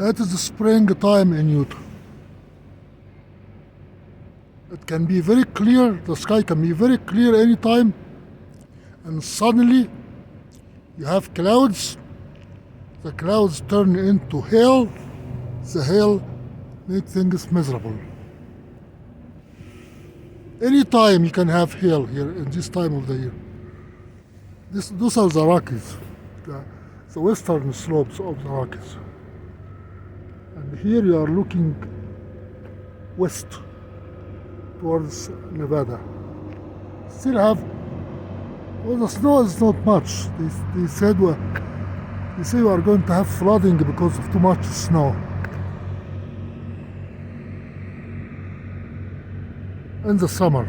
That is the springtime in Utah. It can be very clear, the sky can be very clear anytime, and suddenly you have clouds. The clouds turn into hail. The hail makes things miserable. Anytime you can have hail here in this time of the year. Those are the Rockies, the western slopes of the Rockies. And here you are looking west towards Nevada. Still have, well, the snow is not much. They say we are going to have flooding because of too much snow. In the summer.